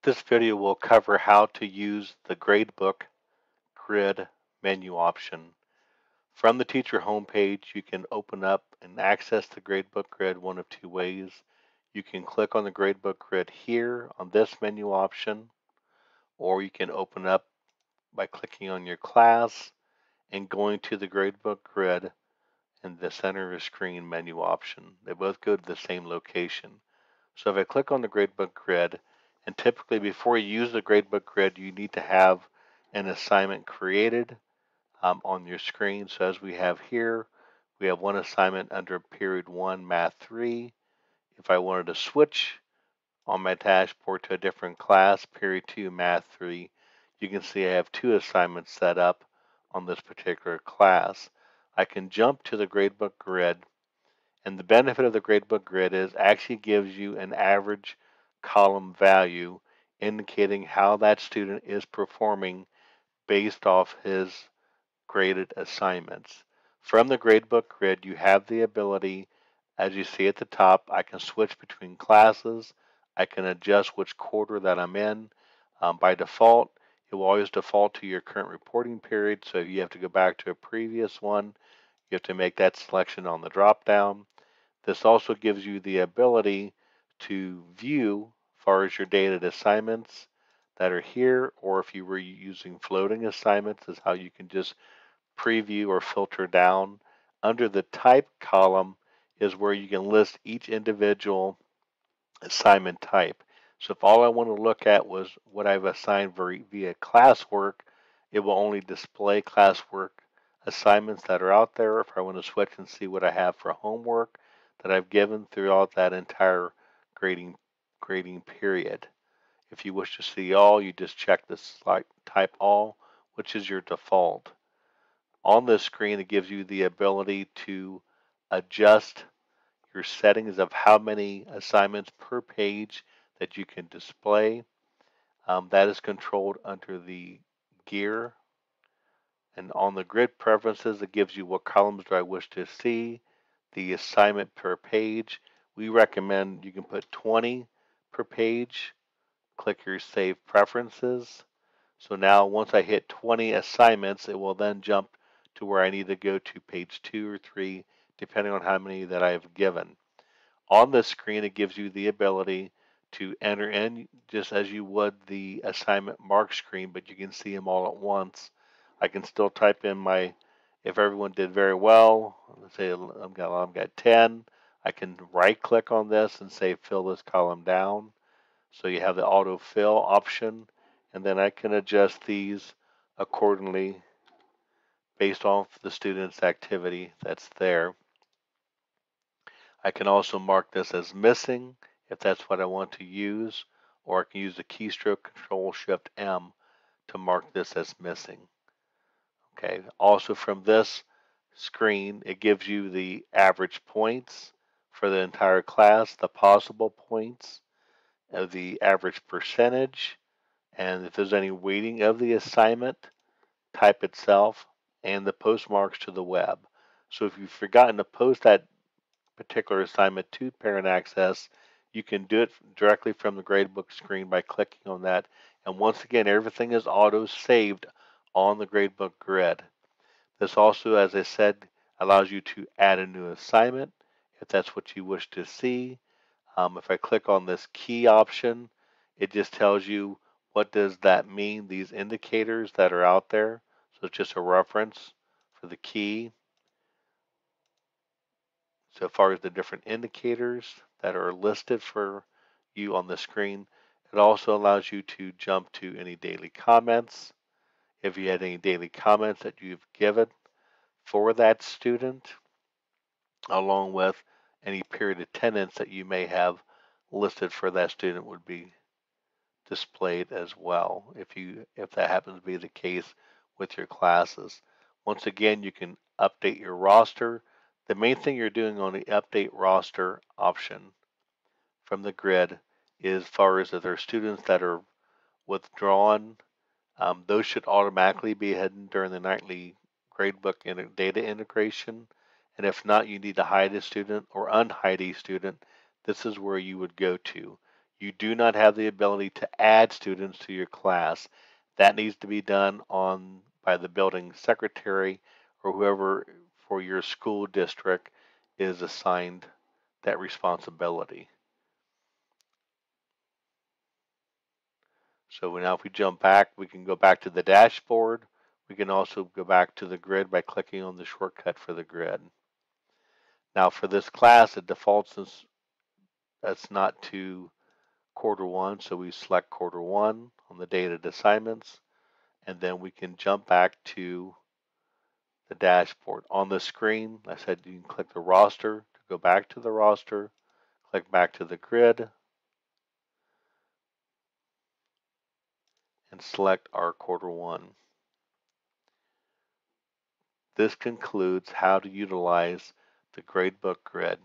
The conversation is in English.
This video will cover how to use the Gradebook Grid menu option. From the teacher homepage, you can open up and access the Gradebook Grid one of two ways. You can click on the Gradebook Grid here on this menu option, or you can open up by clicking on your class and going to the Gradebook Grid in the center of the screen menu option. They both go to the same location. So if I click on the Gradebook Grid, and typically before you use the Gradebook Grid, you need to have an assignment created on your screen. So as we have here, we have one assignment under Period 1, Math 3. If I wanted to switch on my dashboard to a different class, Period 2, Math 3, you can see I have two assignments set up on this particular class. I can jump to the Gradebook Grid, and the benefit of the Gradebook Grid is actually gives you an average column value indicating how that student is performing based off his graded assignments. From the Gradebook Grid, you have the ability, as you see at the top, I can switch between classes. I can adjust which quarter that I'm in. By default, it will always default to your current reporting period. So if you have to go back to a previous one, you have to make that selection on the drop down. This also gives you the ability to view as far as your dated assignments that are here, or if you were using floating assignments, is how you can just preview or filter down. Under the type column is where you can list each individual assignment type. So if all I want to look at was what I've assigned via classwork, it will only display classwork assignments that are out there. If I want to switch and see what I have for homework that I've given throughout that entire grading period. If you wish to see all, you just check this type all, which is your default. On this screen, it gives you the ability to adjust your settings of how many assignments per page that you can display. That is controlled under the gear. And on the grid preferences, it gives you what columns do I wish to see, the assignment per page. We recommend you can put 20 per page. Click your Save Preferences. So now once I hit 20 assignments, it will then jump to where I need to go to page 2 or 3, depending on how many that I've given. On this screen, it gives you the ability to enter in just as you would the assignment mark screen, but you can see them all at once. I can still type in if everyone did very well, let's say I've got 10, I can right click on this and say fill this column down. So you have the autofill option, and then I can adjust these accordingly based off the student's activity that's there. I can also mark this as missing if that's what I want to use, or I can use the keystroke Control Shift M to mark this as missing. Okay, also from this screen, it gives you the average points for the entire class, the possible points, the average percentage, and if there's any weighting of the assignment type itself, and the postmarks to the web. So if you've forgotten to post that particular assignment to Parent Access, you can do it directly from the Gradebook screen by clicking on that. And once again, everything is auto saved on the Gradebook Grid. This also, as I said, allows you to add a new assignment if that's what you wish to see. If I click on this key option, it just tells you what does that mean, these indicators that are out there. So it's just a reference for the key. So far as the different indicators that are listed for you on the screen, it also allows you to jump to any daily comments. If you had any daily comments that you've given for that student, along with any period attendance that you may have listed for that student would be displayed as well if that happens to be the case with your classes. Once again, you can update your roster. The main thing you're doing on the update roster option from the grid is as far as if there are students that are withdrawn, those should automatically be hidden during the nightly gradebook data integration. And if not, you need to hide a student or unhide a student. This is where you would go to. You do not have the ability to add students to your class. That needs to be done by the building secretary or whoever for your school district is assigned that responsibility. So now if we jump back, we can go back to the dashboard. We can also go back to the grid by clicking on the shortcut for the grid. Now for this class, it defaults that's not to quarter one, so we select quarter one on the dated assignments, and then we can jump back to the dashboard. On the screen, I said you can click the roster to go back to the roster, click back to the grid, and select our quarter one. This concludes how to utilize the gradebook grid.